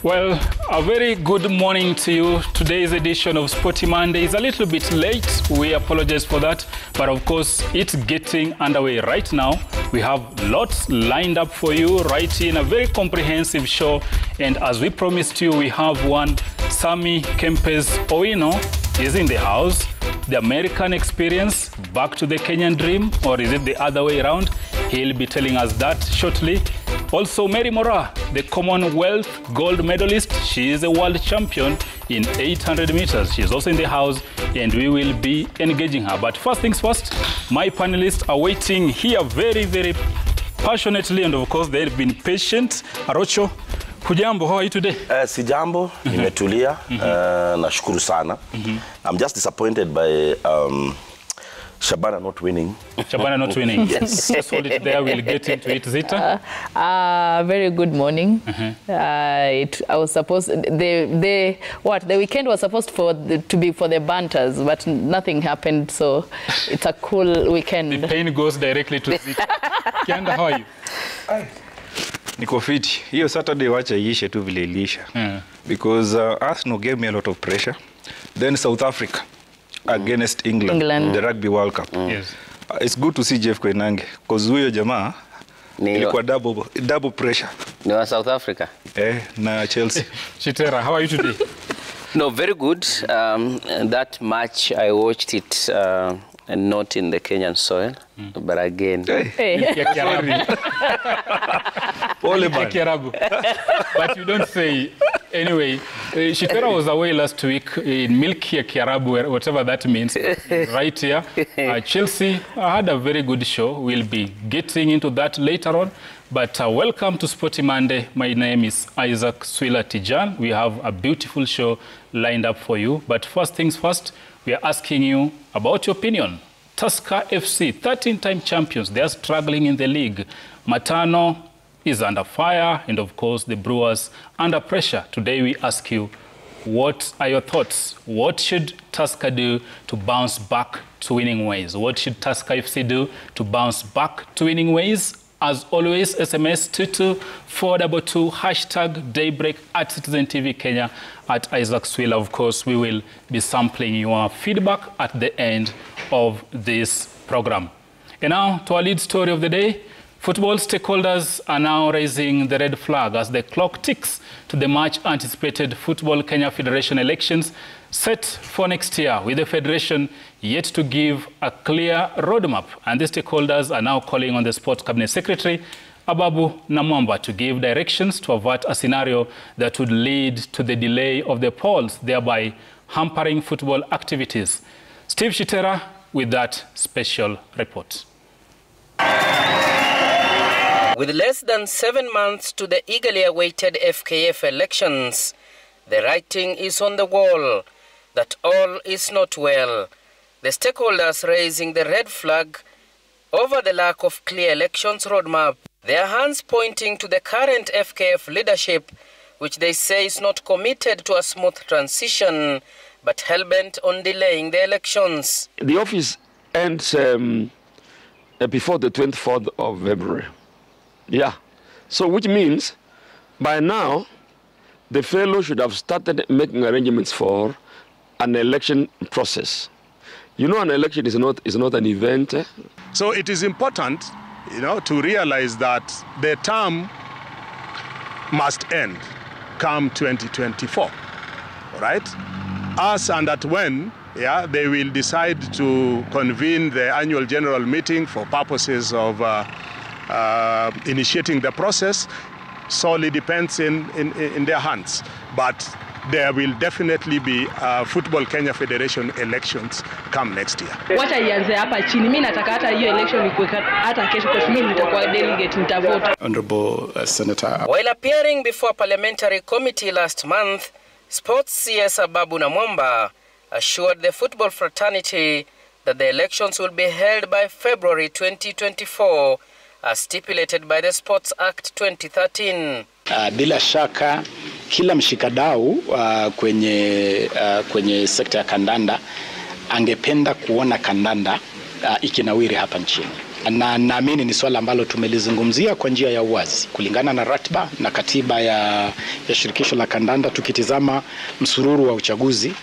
Well, a very good morning to you. Today's edition of Sporty Monday is a little bit late. We apologize for that. But of course, it's getting underway right now. We have lots lined up for you right here in a very comprehensive show. And as we promised you, we have one. Sammy Kempes Owino is in the house. The American experience, back to the Kenyan dream, or is it the other way around? He'll be telling us that shortly. Also, Mary Mora, the Commonwealth gold medalist. She is a world champion in 800 meters. She's also in the house, and we will be engaging her. But first things first, my panelists are waiting here very, very passionately, and of course, they've been patient. Arocho, hujambo, how are you today? Sijambo, nimetulia, nashukuru sana. I'm just disappointed by Shabana not winning. Shabana not winning. Yes. Just hold it there. We'll get into it. Zita? Very good morning. I was supposed, the weekend was supposed to be for the banters, but nothing happened, so it's a cool weekend. The pain goes directly to Zita. Kianda, how are you? Niko fit. Hiyo Saturday wacha iishe tu vile ilisha. Because Arsenal gave me a lot of pressure. Then South Africa against England, the Rugby World Cup. Yes. It's good to see Jeff Koinange because huyo jamaa ilikuwa double pressure. Ni wa South Africa. Na Chelsea. Shitera, how are you today? No, very good. That match I watched it not in the Kenyan soil, but again. But you don't say. Anyway, Shitera was away last week in Milky Kiarabu, whatever that means, right here. Chelsea had a very good show. We'll be getting into that later on. But welcome to Sporty Monday. My name is Isaac Swila Tijan. We have a beautiful show lined up for you. But first things first, we are asking you about your opinion. Tusker FC, 13-time champions, they are struggling in the league. Matano is under fire, and of course the Brewers under pressure. Today we ask you, what are your thoughts? What should Tusker do to bounce back to winning ways? What should Tusker FC do to bounce back to winning ways? As always, SMS 22422, hashtag Daybreak at Citizen TV Kenya, at Isaac Swila. Of course, we will be sampling your feedback at the end of this program. And now to our lead story of the day. Football stakeholders are now raising the red flag as the clock ticks to the much-anticipated Football Kenya Federation elections set for next year, with the Federation yet to give a clear roadmap. And the stakeholders are now calling on the Sports Cabinet Secretary, Ababu Namwamba, to give directions to avert a scenario that would lead to the delay of the polls, thereby hampering football activities. Steve Shitera with that special report. With less than 7 months to the eagerly awaited FKF elections, the writing is on the wall that all is not well. The stakeholders raising the red flag over the lack of clear elections roadmap. Their hands pointing to the current FKF leadership, which they say is not committed to a smooth transition, but hell-bent on delaying the elections. The office ends before the 24th of February. Yeah, so which means by now the fellow should have started making arrangements for an election process. You know, an election is not an event. So it is important, to realize that the term must end come 2024, right? As and at when, they will decide to convene the annual general meeting for purposes of initiating the process solely depends in their hands. But there will definitely be Football Kenya Federation elections come next year. Wacha ianze hapa chini. Mimi nataka hata hiyo election ikuwe hata kesho, kwa sababu mimi nitakuwa delegate, nitavote. Honorable Senator. While appearing before a parliamentary committee last month, Sports CS Ababu Namwamba assured the football fraternity that the elections will be held by February 2024, as stipulated by the Sports Act 2013. Bila shaka kila mshikadau kwenye sekta ya kandanda angependa kuona kandanda ikinawiri hapa nchini. na naamini ni swala ambalo tumelizungumzia kwa njia ya uwazi kulingana na ratiba na katiba ya shirikisho la kandanda. Tukitizama msururu wa uchaguzi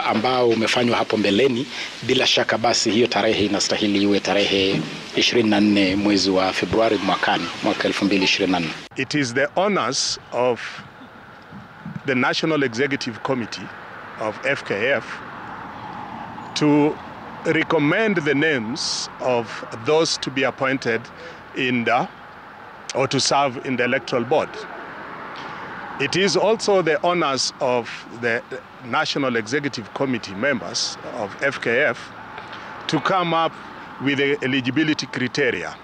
ambao umefanywa hapo mbeleni, bila shaka basi hiyo tarehe inastahili iwe tarehe 24 mwezi wa Februari mwaka 2024. It is the honors of the National Executive Committee of FKF to recommend the names of those to be appointed or to serve in the electoral board. It is also the honors of the National Executive Committee members of FKF to come up with the eligibility criteria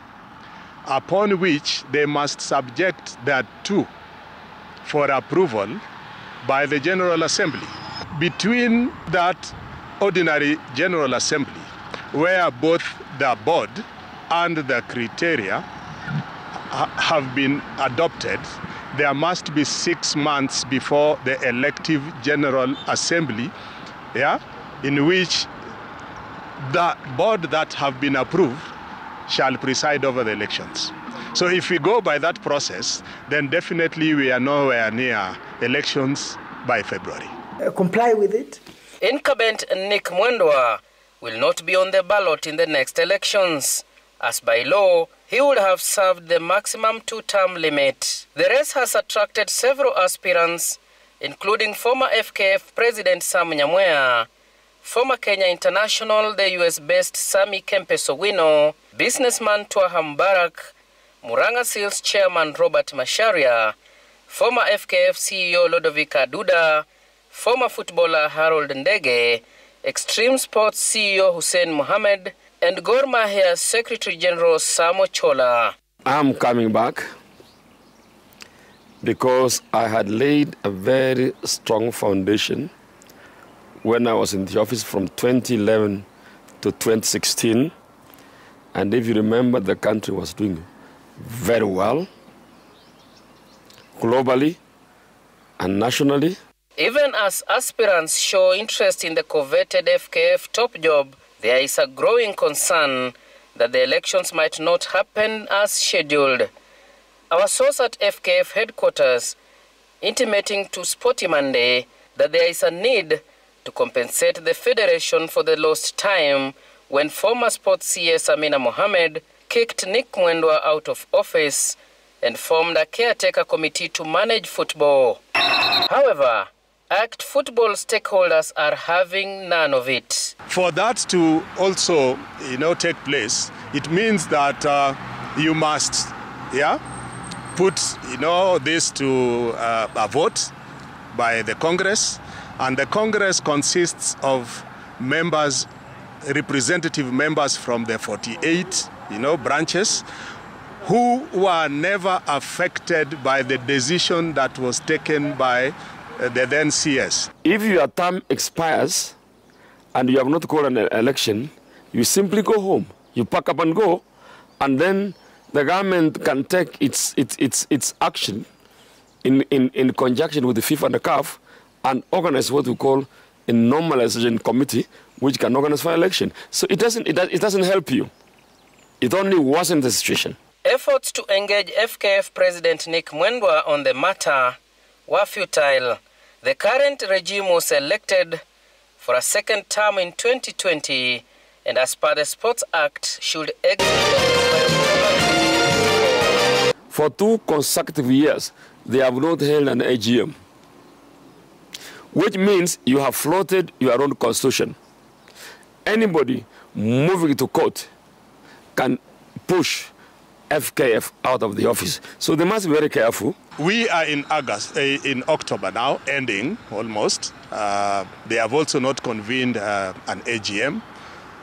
upon which they must subject that to for approval by the General Assembly. Between that ordinary General Assembly, where both the board and the criteria have been adopted, there must be 6 months before the elective General Assembly, in which the board that have been approved shall preside over the elections. So if we go by that process, then definitely we are nowhere near elections by February. Comply with it. Incumbent Nick Mwendwa will not be on the ballot in the next elections, as by law, he would have served the maximum 2-term limit. The race has attracted several aspirants, including former FKF President Sam Nyamweya, former Kenya International, the US-based Sami Kempeso Wino, businessman Twaha Mbarak, Murang'a Seals Chairman Robert Masharia, former FKF CEO Lodovika Duda, former footballer Harold Ndege, Extreme Sports CEO Hussein Mohamed, and Gor Mahia Secretary General Samo Chola. I'm coming back because I had laid a very strong foundation when I was in the office from 2011 to 2016. And if you remember, the country was doing very well, globally and nationally. Even as aspirants show interest in the coveted FKF top job, there is a growing concern that the elections might not happen as scheduled. Our source at FKF headquarters intimating to Sporty Monday that there is a need to compensate the federation for the lost time when former sports CS Amina Mohamed kicked Nick Mwendwa out of office and formed a caretaker committee to manage football. However, ACT football stakeholders are having none of it. For that to also, take place, it means that you must, put, this to a vote by the Congress, and the Congress consists of members, representative members from the 48, branches, who were never affected by the decision that was taken by the then CS. If your term expires and you have not called an election, you simply go home. You pack up and go, and then the government can take its action in conjunction with the FIFA and the CAF and organize what we call a normalization committee, which can organize for election. So it doesn't help you. It only worsens the situation. Efforts to engage FKF President Nick Mwendwa on the matter were futile. The current regime was elected for a second term in 2020, and as per the Sports Act, should exit For 2 consecutive years, they have not held an AGM, which means you have floated your own constitution. Anybody moving to court can push FKF out of the office. So they must be very careful. We are in October now, ending almost. They have also not convened an AGM.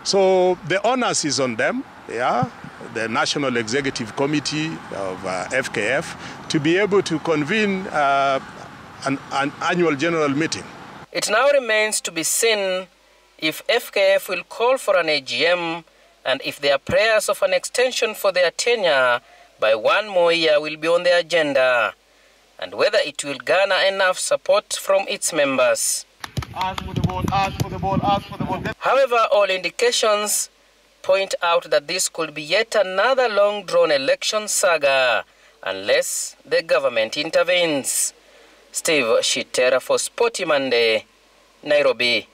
So the onus is on them, the National Executive Committee of FKF, to be able to convene an annual general meeting. It now remains to be seen if FKF will call for an AGM and if their prayers of an extension for their tenure by 1 more year will be on the agenda, and whether it will garner enough support from its members. Ask for the ball, ask for the ball, ask for the ball. However, all indications point out that this could be yet another long-drawn election saga unless the government intervenes. Steve Shitera for Sporty Monday, Nairobi.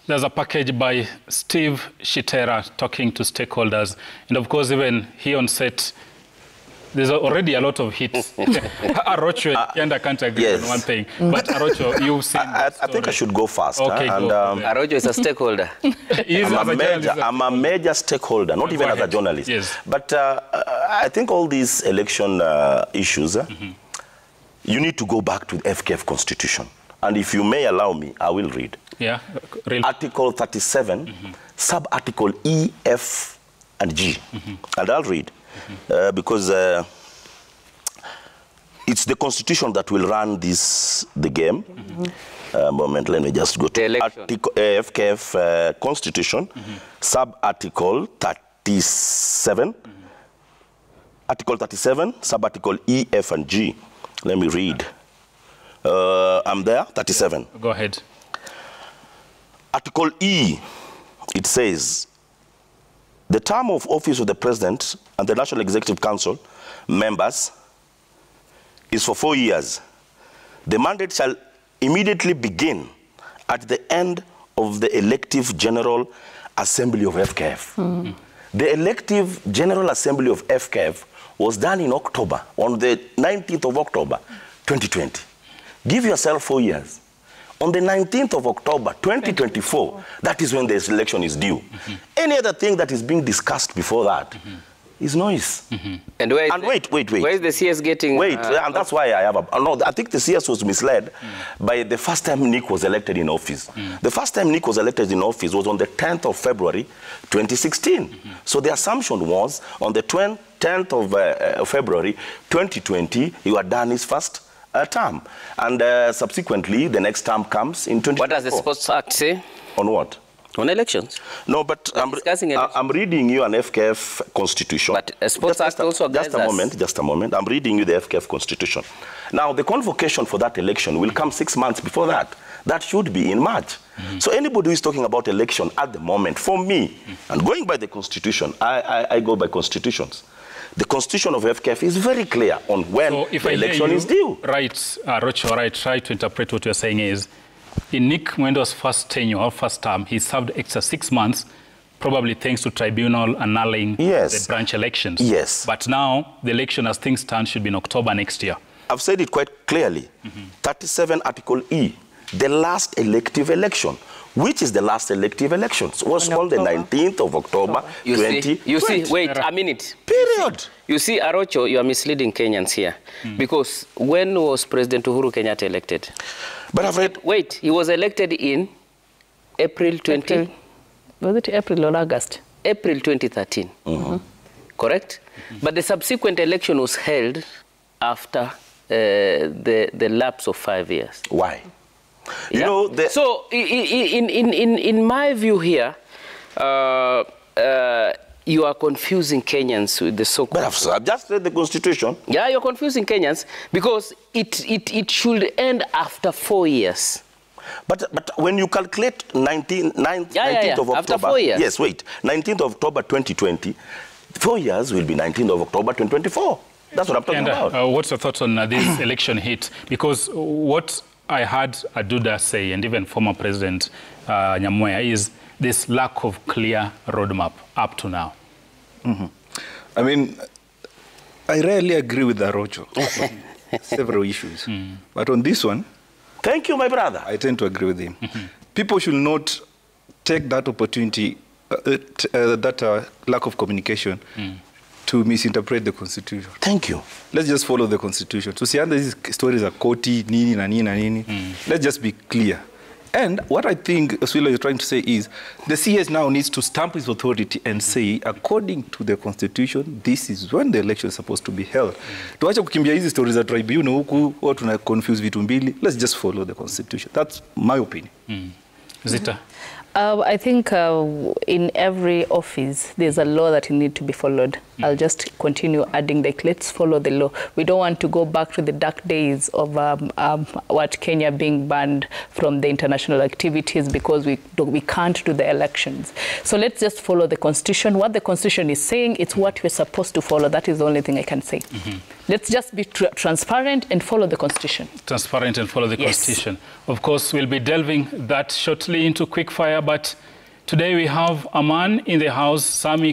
There's a package by Steve Shitera talking to stakeholders. And of course, even here on set, there's already a lot of hits. Arocho and I can't agree on one thing. But Arocho, you've seen I think I should go first. Okay, and, Arocho is a stakeholder. I'm a major stakeholder, not even as a journalist. Yes. But I think all these election issues, you need to go back to the FKF Constitution. And if you may allow me, I will read. Yeah, really. Article 37, sub-article E, F, and G. And I'll read. Because it's the Constitution that will run the game. Moment, let me just go to Article, FKF Constitution, sub-article 37. Article 37, sub-article E, F, and G. Let me read. I'm there, 37. Go ahead. Article E, it says, the term of office of the President and the National Executive Council members is for 4 years. The mandate shall immediately begin at the end of the elective General Assembly of FKF. The elective General Assembly of FKF was done in October, on the 19th of October, 2020. Give yourself 4 years. On the 19th of October, 2024, that is when the election is due. Any other thing that is being discussed before that is noise. And wait. Where is the CS getting? And that's why I have no, I think the CS was misled by the first time Nick was elected in office. The first time Nick was elected in office was on the 10th of February, 2016. So the assumption was on the 10th of February, 2020, he had done his first term. And subsequently, the next term comes in 2024. What does the Sports Act say? On what? On elections. No, but I'm reading you an FKF Constitution. But a Sports Act also just a moment. I'm reading you the FKF Constitution. Now, the convocation for that election will come 6 months before that. That should be in March. So anybody who is talking about election at the moment, for me, and going by the Constitution, I go by constitutions. The Constitution of FKF is very clear on when the election is due. Right, Rocho, what I try to interpret what you're saying is, in Nick Mwendo's first tenure, or first term, he served extra 6 months, probably thanks to tribunal annulling the branch elections. Yes. But now, the election as things stand should be in October next year. I've said it quite clearly. 37 Article E, the last elective election. Which is the last elective elections? Was on the 19th of October, 2020. You see, wait a minute. Period. You see, Arocho, you are misleading Kenyans here. Because when was President Uhuru Kenyatta elected? But I've read... Wait, he was elected in April 20... Was it April or August? April 2013. Correct? But the subsequent election was held after the lapse of 5 years. Why? You know, so in my view here, you are confusing Kenyans with the so-called... But I've just read the Constitution. Yeah, you're confusing Kenyans because it should end after 4 years. But when you calculate 19th of October... After 4 years. Yes, wait. 19th of October 2020, 4 years will be 19th of October 2024. That's what I'm talking about. What's your thoughts on this election hit? Because what I heard Aduda say, and even former President Nyamweya, is this lack of clear roadmap up to now. I mean, I rarely agree with Arocho on several issues. But on this one... Thank you, my brother. I tend to agree with him. People should not take that opportunity, that lack of communication, to misinterpret the Constitution. Thank you. Let's just follow the Constitution. So, see, under these stories are koti, nini, na nini, na nini. Let's just be clear. And what I think Oswila is trying to say is the CS now needs to stamp his authority and say, according to the Constitution, this is when the election is supposed to be held. Tuache kukimbia hizi stories za tribunal huku, or tuna confuse vitu mbili. Let's just follow the Constitution. That's my opinion. Zita? I think in every office, there's a law that need to be followed. I'll just continue adding let's follow the law. We don't want to go back to the dark days of Kenya being banned from the international activities because we can't do the elections. So let's just follow the Constitution. What the Constitution is saying, it's what we're supposed to follow. That is the only thing I can say. Let's just be transparent and follow the Constitution. Transparent and follow the Constitution. Of course, we'll be delving that shortly into quickfire, but today we have a man in the house, Sami